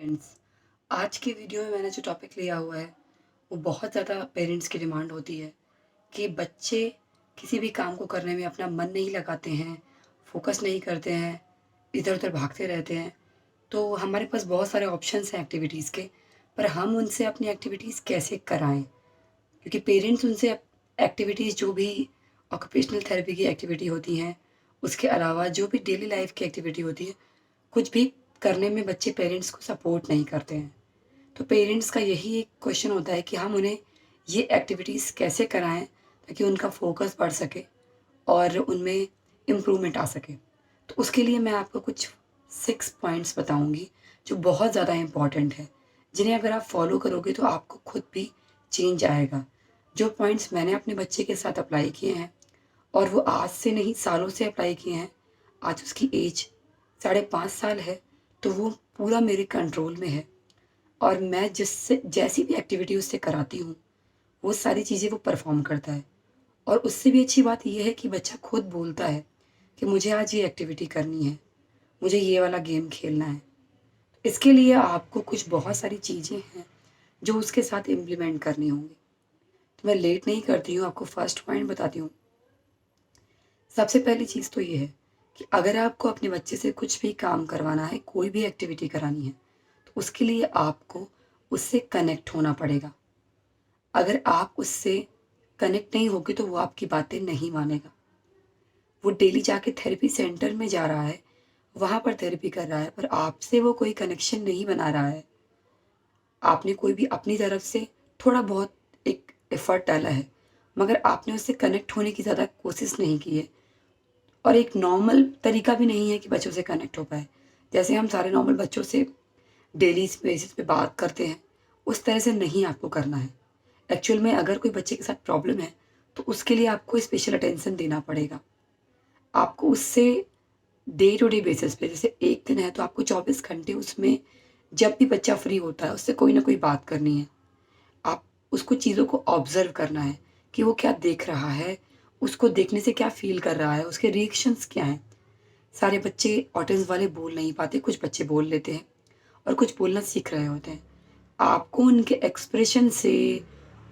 Friends, आज की video में मैंने जो टॉपिक लिया हुआ है वो बहुत ज़्यादा पेरेंट्स की डिमांड होती है कि बच्चे किसी भी काम को करने में अपना मन नहीं लगाते हैं, फोकस नहीं करते हैं, इधर उधर भागते रहते हैं। तो हमारे पास बहुत सारे ऑप्शंस हैं एक्टिविटीज़ के, पर हम उनसे अपनी एक्टिविटीज़ कैसे कराएं? क्योंकि पेरेंट्स उनसे एक्टिविटीज़ जो भी ऑक्यूपेशनल थेरेपी की एक्टिविटी होती हैं, उसके अलावा जो भी डेली लाइफ की एक्टिविटी होती है, कुछ भी करने में बच्चे पेरेंट्स को सपोर्ट नहीं करते हैं। तो पेरेंट्स का यही एक क्वेश्चन होता है कि हम उन्हें ये एक्टिविटीज़ कैसे कराएं ताकि उनका फोकस बढ़ सके और उनमें इम्प्रूवमेंट आ सके। तो उसके लिए मैं आपको कुछ 6 पॉइंट्स बताऊंगी जो बहुत ज़्यादा इम्पॉर्टेंट है, जिन्हें अगर आप फॉलो करोगे तो आपको खुद भी चेंज आएगा। जो पॉइंट्स मैंने अपने बच्चे के साथ अप्लाई किए हैं और वो आज से नहीं सालों से अप्लाई किए हैं, आज उसकी एज 5.5 साल है, तो वो पूरा मेरे कंट्रोल में है। और मैं जिससे जैसी भी एक्टिविटी उससे कराती हूँ, वो सारी चीज़ें वो परफ़ॉर्म करता है। और उससे भी अच्छी बात ये है कि बच्चा खुद बोलता है कि मुझे आज ये एक्टिविटी करनी है, मुझे ये वाला गेम खेलना है। इसके लिए आपको कुछ बहुत सारी चीज़ें हैं, जो उसके साथ इम्प्लीमेंट करनी होंगी। तो मैं लेट नहीं करती हूँ, आपको फर्स्ट पॉइंट बताती हूँ। सबसे पहली चीज़ तो ये है कि अगर आपको अपने बच्चे से कुछ भी काम करवाना है, कोई भी एक्टिविटी करानी है, तो उसके लिए आपको उससे कनेक्ट होना पड़ेगा। अगर आप उससे कनेक्ट नहीं होगे तो वो आपकी बातें नहीं मानेगा। वो डेली जाके थेरेपी सेंटर में जा रहा है, वहाँ पर थेरेपी कर रहा है, पर आपसे वो कोई कनेक्शन नहीं बना रहा है। आपने कोई भी अपनी तरफ से थोड़ा बहुत एक एफ़र्ट डाला है, मगर आपने उससे कनेक्ट होने की ज़्यादा कोशिश नहीं की है। और एक नॉर्मल तरीका भी नहीं है कि बच्चों से कनेक्ट हो पाए। जैसे हम सारे नॉर्मल बच्चों से डेली बेसिस पे बात करते हैं, उस तरह से नहीं आपको करना है। एक्चुअल में अगर कोई बच्चे के साथ प्रॉब्लम है, तो उसके लिए आपको स्पेशल अटेंशन देना पड़ेगा। आपको उससे डे टू डे बेसिस पे, जैसे एक दिन है तो आपको 24 घंटे उसमें जब भी बच्चा फ्री होता है, उससे कोई ना कोई बात करनी है। आप उसको चीज़ों को ऑब्ज़र्व करना है कि वो क्या देख रहा है, उसको देखने से क्या फ़ील कर रहा है, उसके रिएक्शंस क्या हैं। सारे बच्चे ऑटिज़्म वाले बोल नहीं पाते, कुछ बच्चे बोल लेते हैं और कुछ बोलना सीख रहे होते हैं। आपको उनके एक्सप्रेशन से,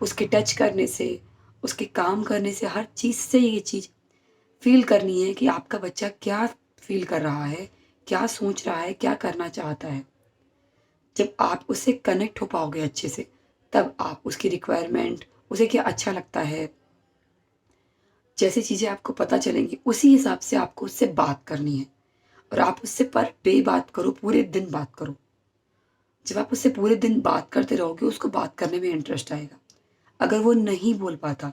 उसके टच करने से, उसके काम करने से, हर चीज़ से ये चीज़ फ़ील करनी है कि आपका बच्चा क्या फ़ील कर रहा है, क्या सोच रहा है, क्या करना चाहता है। जब आप उससे कनेक्ट हो पाओगे अच्छे से, तब आप उसकी रिक्वायरमेंट, उसे क्या अच्छा लगता है, जैसी चीज़ें आपको पता चलेंगी, उसी हिसाब से आपको उससे बात करनी है। और आप उससे पर डे बात करो, पूरे दिन बात करो। जब आप उससे पूरे दिन बात करते रहोगे, उसको बात करने में इंटरेस्ट आएगा। अगर वो नहीं बोल पाता,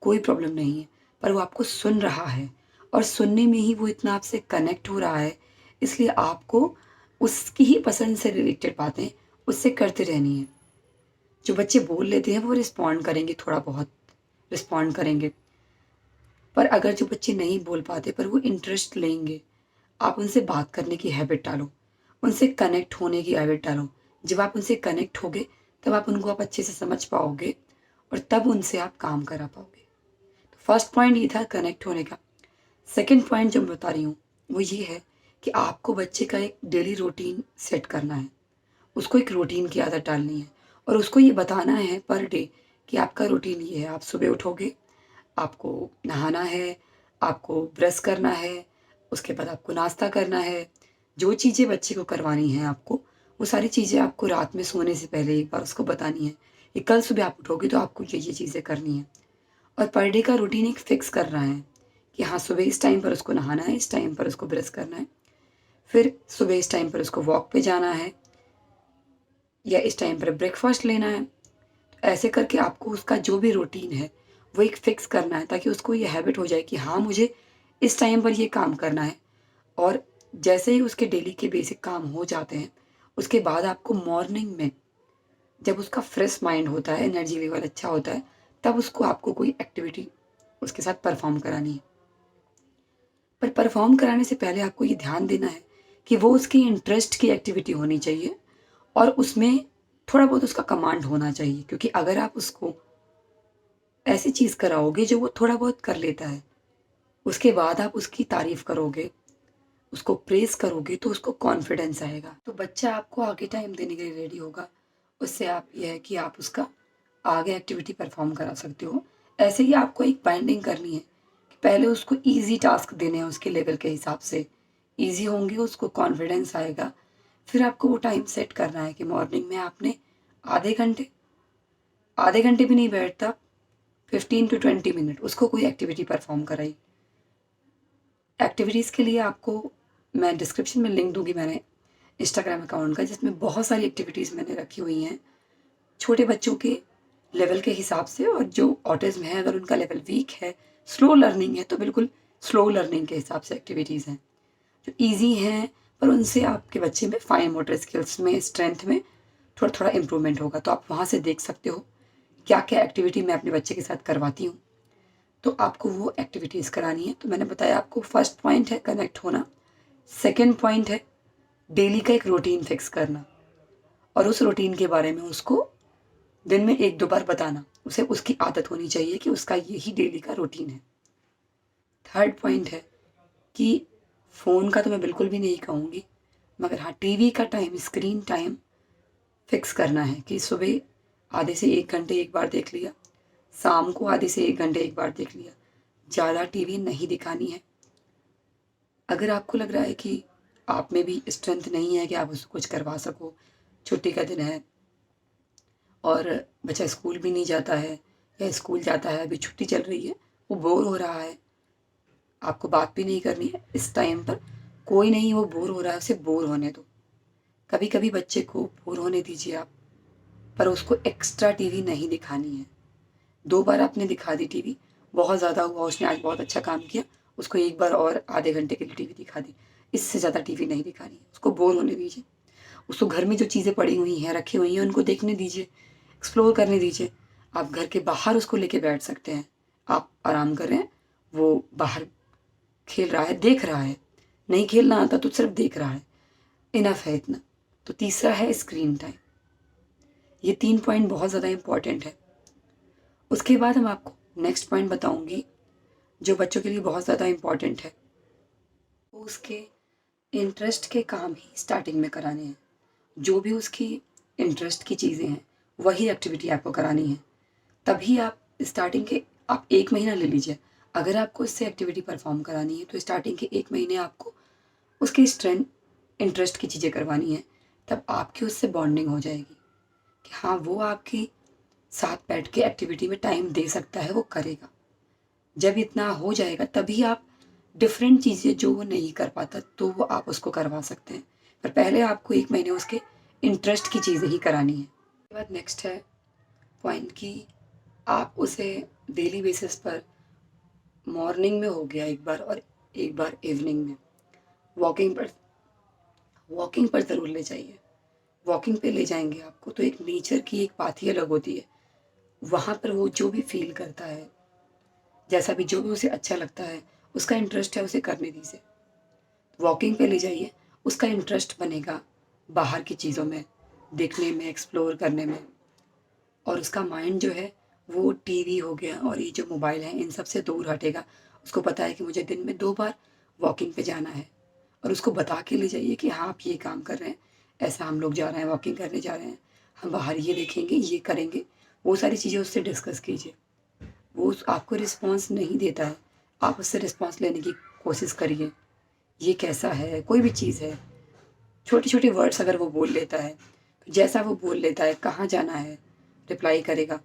कोई प्रॉब्लम नहीं है, पर वो आपको सुन रहा है और सुनने में ही वो इतना आपसे कनेक्ट हो रहा है, इसलिए आपको उसकी ही पसंद से रिलेटेड बातें उससे करते रहनी है। जो बच्चे बोल लेते हैं वो रिस्पॉन्ड करेंगे, थोड़ा बहुत रिस्पॉन्ड करेंगे, पर अगर जो बच्चे नहीं बोल पाते पर वो इंटरेस्ट लेंगे, आप उनसे बात करने की हैबिट डालो, उनसे कनेक्ट होने की हैबिट डालो। जब आप उनसे कनेक्ट होगे, तब आप अच्छे से समझ पाओगे और तब उनसे आप काम करा पाओगे। तो फर्स्ट पॉइंट ये था कनेक्ट होने का। सेकंड पॉइंट जो मैं बता रही हूँ, वो ये है कि आपको बच्चे का एक डेली रूटीन सेट करना है। उसको एक रूटीन की आदत डालनी है और उसको ये बताना है पर डे कि आपका रूटीन ये है। आप सुबह उठोगे, आपको नहाना है, आपको ब्रश करना है, उसके बाद आपको नाश्ता करना है। जो चीज़ें बच्चे को करवानी हैं आपको, वो सारी चीज़ें आपको रात में सोने से पहले एक बार उसको बतानी है कि कल सुबह आप उठोगे तो आपको ये चीज़ें करनी है। और पर डे का रूटीन एक फ़िक्स करना है कि हाँ, सुबह इस टाइम पर उसको नहाना है, इस टाइम पर उसको ब्रश करना है, फिर सुबह इस टाइम पर उसको वॉक पे जाना है या इस टाइम पर ब्रेकफ़ास्ट लेना है। ऐसे करके आपको उसका जो भी रूटीन है, वो एक फ़िक्स करना है ताकि उसको ये हैबिट हो जाए कि हाँ, मुझे इस टाइम पर ये काम करना है। और जैसे ही उसके डेली के बेसिक काम हो जाते हैं, उसके बाद आपको मॉर्निंग में जब उसका फ्रेश माइंड होता है, एनर्जी लेवल अच्छा होता है, तब उसको आपको कोई एक्टिविटी उसके साथ परफ़ॉर्म करानी है। पर परफ़ॉर्म कराने से पहले आपको ये ध्यान देना है कि वो उसकी इंटरेस्ट की एक्टिविटी होनी चाहिए और उसमें थोड़ा बहुत उसका कमांड होना चाहिए, क्योंकि अगर आप उसको ऐसी चीज़ कराओगे जो वो थोड़ा बहुत कर लेता है, उसके बाद आप उसकी तारीफ़ करोगे, उसको प्रेज़ करोगे तो उसको कॉन्फिडेंस आएगा। तो बच्चा आपको आगे टाइम देने के लिए रेडी होगा। उससे आप ये है कि आप उसका आगे एक्टिविटी परफ़ॉर्म करा सकते हो। ऐसे ही आपको एक बाइंडिंग करनी है कि पहले उसको ईज़ी टास्क देने हैं उसके लेवल के हिसाब से। ईज़ी होंगे उसको कॉन्फिडेंस आएगा। फिर आपको वो टाइम सेट करना है कि मॉर्निंग में आपने आधे घंटे आधे घंटे भी नहीं बैठता, 15 टू 20 मिनट उसको कोई एक्टिविटी परफ़ॉर्म कराई। एक्टिविटीज़ के लिए आपको मैं डिस्क्रिप्शन में लिंक दूँगी मैंने इंस्टाग्राम अकाउंट का, जिसमें बहुत सारी एक्टिविटीज़ मैंने रखी हुई हैं, छोटे बच्चों के लेवल के हिसाब से। और जो ऑटिज़्म है अगर उनका लेवल वीक है, स्लो लर्निंग है, तो बिल्कुल स्लो लर्निंग के हिसाब से एक्टिविटीज़ हैं। जो ईज़ी हैं पर उनसे आपके बच्चे में फाइन मोटर स्किल्स में, स्ट्रेंथ में थोड़ा-थोड़ा इम्प्रूवमेंट होगा। तो आप वहाँ से देख सकते हो क्या-क्या एक्टिविटी मैं अपने बच्चे के साथ करवाती हूँ। तो आपको वो एक्टिविटीज़ करानी है। तो मैंने बताया आपको फर्स्ट पॉइंट है कनेक्ट होना, सेकंड पॉइंट है डेली का एक रूटीन फिक्स करना और उस रूटीन के बारे में उसको दिन में 1-2 बार बताना। उसे उसकी आदत होनी चाहिए कि उसका यही डेली का रूटीन है। थर्ड पॉइंट है कि फ़ोन का तो मैं बिल्कुल भी नहीं कहूँगी, मगर हाँ, टीवी का टाइम, स्क्रीन टाइम फिक्स करना है कि सुबह आधे से 1 घंटे एक बार देख लिया, शाम को आधे से 1 घंटे एक बार देख लिया। ज़्यादा टीवी नहीं दिखानी है। अगर आपको लग रहा है कि आप में भी स्ट्रेंथ नहीं है कि आप उसको कुछ करवा सको, छुट्टी का दिन है और बच्चा स्कूल भी नहीं जाता है या स्कूल जाता है, अभी छुट्टी चल रही है, वो बोर हो रहा है, आपको बात भी नहीं करनी है इस टाइम पर, कोई नहीं, वो बोर हो रहा है, उसे बोर होने दो। कभी-कभी बच्चे को बोर होने दीजिए आप, पर उसको एक्स्ट्रा टीवी नहीं दिखानी है। 2 बार आपने दिखा दी टीवी, बहुत ज़्यादा हुआ, उसने आज बहुत अच्छा काम किया, उसको एक बार और आधे घंटे के लिए टीवी दिखा दी। इससे ज़्यादा टीवी नहीं दिखानी है, उसको बोर होने दीजिए। उसको घर में जो चीज़ें पड़ी हुई हैं, रखी हुई हैं, उनको देखने दीजिए, एक्सप्लोर करने दीजिए। आप घर के बाहर उसको लेके बैठ सकते हैं। आप आराम कर रहे हैं, वो बाहर खेल रहा है, देख रहा है। नहीं खेलना आता तो सिर्फ देख रहा है, इनफ है इतना। तो तीसरा है स्क्रीन टाइम। ये 3 पॉइंट बहुत ज़्यादा इम्पोर्टेंट है। उसके बाद हम आपको नेक्स्ट पॉइंट बताऊँगी जो बच्चों के लिए बहुत ज़्यादा इम्पोर्टेंट है। वो उसके इंटरेस्ट के काम ही स्टार्टिंग में कराने हैं। जो भी उसकी इंटरेस्ट की चीज़ें हैं, वही एक्टिविटी आपको करानी है। तभी आप स्टार्टिंग के आप 1 महीना ले लीजिए। अगर आपको इससे एक्टिविटी परफ़ॉर्म करानी है, तो स्टार्टिंग के 1 महीने आपको उसकी स्ट्रेंथ इंटरेस्ट की चीज़ें करवानी है। तब आपकी उससे बॉन्डिंग हो जाएगी कि हाँ, वो आपके साथ बैठ के एक्टिविटी में टाइम दे सकता है, वो करेगा। जब इतना हो जाएगा तभी आप डिफरेंट चीज़ें जो वो नहीं कर पाता तो वो आप उसको करवा सकते हैं। पर पहले आपको 1 महीने उसके इंटरेस्ट की चीज़ें ही करानी है। उसके बाद नेक्स्ट है पॉइंट कि आप उसे डेली बेसिस पर मॉर्निंग में हो गया एक बार और एक बार इवनिंग में वॉकिंग पर वॉकिंग पर ज़रूर ले जाइए। वॉकिंग पे ले जाएँगे आपको तो एक नेचर की एक बात ही अलग होती है। वहाँ पर वो जो भी फ़ील करता है, जैसा भी जो भी उसे अच्छा लगता है, उसका इंटरेस्ट है उसे करने दीजिए। वॉकिंग पे ले जाइए, उसका इंटरेस्ट बनेगा बाहर की चीज़ों में, देखने में, एक्सप्लोर करने में और उसका माइंड जो है वो टीवी हो गया और ये जो मोबाइल है इन सब से दूर हटेगा। उसको पता है कि मुझे दिन में 2 बार वॉकिंग पे जाना है और उसको बता के ले जाइए कि हाँ, आप ये काम कर रहे हैं, ऐसा हम लोग जा रहे हैं, वॉकिंग करने जा रहे हैं, हम बाहर ये देखेंगे, ये करेंगे। वो सारी चीज़ें उससे डिस्कस कीजिए। वो आपको रिस्पॉन्स नहीं देता है, आप उससे रिस्पॉन्स लेने की कोशिश करिए। ये कैसा है, कोई भी चीज़ है, छोटे-छोटे वर्ड्स अगर वो बोल लेता है, जैसा वो बोल लेता है, कहाँ जाना है, रिप्लाई करेगा,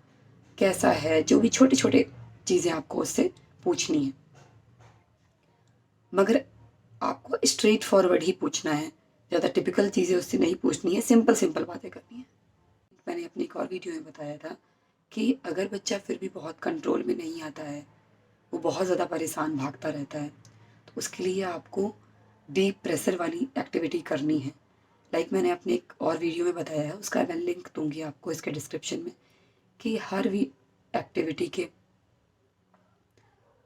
कैसा है, जो भी छोटे-छोटे चीज़ें आपको उससे पूछनी है। मगर आपको स्ट्रेट फॉरवर्ड ही पूछना है, ज़्यादा टिपिकल चीज़ें उससे नहीं पूछनी है, सिंपल-सिंपल बातें करनी है। मैंने अपनी एक और वीडियो में बताया था कि अगर बच्चा फिर भी बहुत कंट्रोल में नहीं आता है, वो बहुत ज़्यादा परेशान भागता रहता है, तो उसके लिए आपको डीप प्रेशर वाली एक्टिविटी करनी है। लाइक मैंने अपने एक और वीडियो में बताया है, उसका मैं लिंक दूँगी आपको इसके डिस्क्रिप्शन में कि हर एक्टिविटी के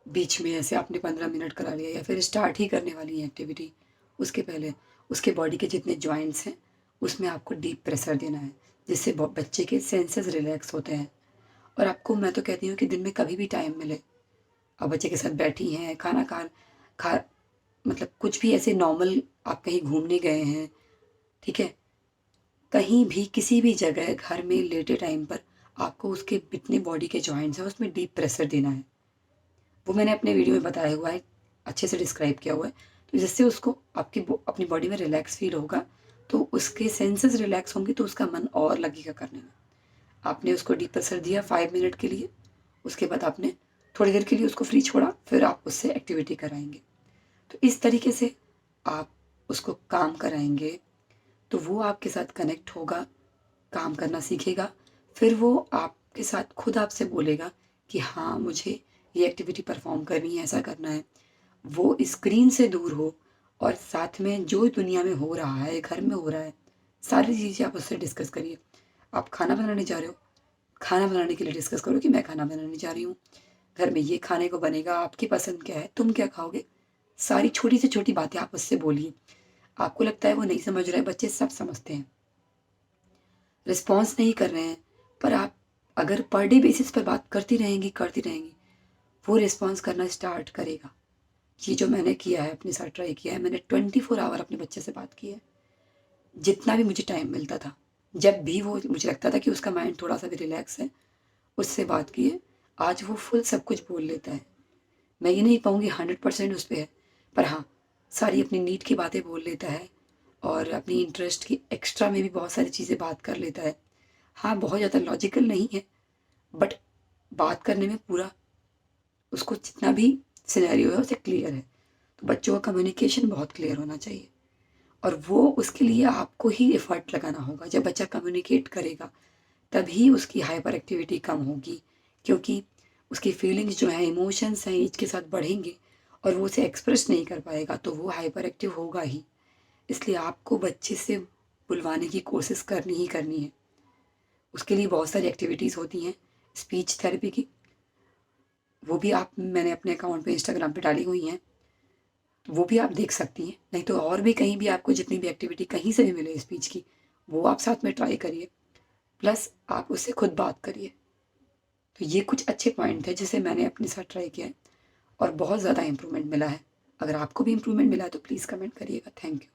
बीच में ऐसे आपने 15 मिनट करा लिया या फिर स्टार्ट ही करने वाली है एक्टिविटी, उसके पहले उसके बॉडी के जितने जॉइंट्स हैं, उसमें आपको डीप प्रेशर देना है, जिससे बच्चे के सेंसेस रिलैक्स होते हैं। और आपको मैं तो कहती हूँ कि दिन में कभी भी टाइम मिले, आप बच्चे के साथ बैठी हैं, खाना खा खा मतलब कुछ भी ऐसे नॉर्मल, आप कहीं घूमने गए हैं, ठीक है, कहीं भी किसी भी जगह घर में लेटे टाइम पर आपको उसके जितने बॉडी के जॉइंट्स हैं उसमें डीप प्रेशर देना है। वो मैंने अपने वीडियो में बताया हुआ है, अच्छे से डिस्क्राइब किया हुआ है। तो जिससे उसको अपनी बॉडी में रिलैक्स फील होगा, तो उसके सेंसेस रिलैक्स होंगे, तो उसका मन और लगेगा करने में। आपने उसको डीप प्रेशर दिया 5 मिनट के लिए, उसके बाद आपने थोड़ी देर के लिए उसको फ्री छोड़ा, फिर आप उससे एक्टिविटी कराएंगे। तो इस तरीके से आप उसको काम कराएंगे, तो वो आपके साथ कनेक्ट होगा, काम करना सीखेगा। फिर वो आपके साथ खुद आपसे बोलेगा कि हाँ, मुझे ये एक्टिविटी परफॉर्म करनी है, ऐसा करना है। वो स्क्रीन से दूर हो और साथ में जो दुनिया में हो रहा है, घर में हो रहा है, सारी चीज़ें आप उससे डिस्कस करिए। आप खाना बनाने जा रहे हो, खाना बनाने के लिए डिस्कस करो कि मैं खाना बनाने जा रही हूँ, घर में ये खाने को बनेगा, आपकी पसंद क्या है, तुम क्या खाओगे। सारी छोटी से छोटी बातें आप उससे बोलिए। आपको लगता है वो नहीं समझ रहा है, बच्चे सब समझते हैं, रिस्पॉन्स नहीं कर रहे हैं, पर आप अगर पर डे बेसिस पर बात करती रहेंगी, वो रिस्पॉन्स करना स्टार्ट करेगा। ये जो मैंने किया है, अपने साथ ट्राई किया है, मैंने 24 आवर अपने बच्चे से बात की है, जितना भी मुझे टाइम मिलता था। जब भी वो मुझे लगता था कि उसका माइंड थोड़ा सा भी रिलैक्स है, उससे बात की है। आज वो फुल सब कुछ बोल लेता है। मैं ये नहीं कहूँगी 100% उस पे है, पर हाँ, सारी अपनी नीड की बातें बोल लेता है और अपनी इंटरेस्ट की एक्स्ट्रा में भी बहुत सारी चीज़ें बात कर लेता है। हाँ, बहुत ज़्यादा लॉजिकल नहीं है, बट बात करने में पूरा उसको जितना भी सिनेरियो है उसे क्लियर है। तो बच्चों का कम्युनिकेशन बहुत क्लियर होना चाहिए, और वो उसके लिए आपको ही एफर्ट लगाना होगा। जब बच्चा कम्युनिकेट करेगा तभी उसकी हाइपर एक्टिविटी कम होगी, क्योंकि उसकी फीलिंग्स जो हैं, इमोशंस हैं, एज के साथ बढ़ेंगे और वो उसे एक्सप्रेस नहीं कर पाएगा, तो वो हाइपर एक्टिव होगा ही। इसलिए आपको बच्चे से बुलवाने की कोशिश करनी ही करनी है। उसके लिए बहुत सारी एक्टिविटीज़ होती हैं स्पीच थेरेपी की, वो भी आप मैंने अपने अकाउंट पे इंस्टाग्राम पे डाली हुई हैं, तो वो भी आप देख सकती हैं। नहीं तो और भी कहीं भी आपको जितनी भी एक्टिविटी कहीं से भी मिले स्पीच की, वो आप साथ में ट्राई करिए, प्लस आप उससे खुद बात करिए। तो ये कुछ अच्छे पॉइंट थे जिसे मैंने अपने साथ ट्राई किया है और बहुत ज़्यादा इम्प्रूवमेंट मिला है। अगर आपको भी इम्प्रूवमेंट मिला है तो प्लीज़ कमेंट करिएगा। Thank you.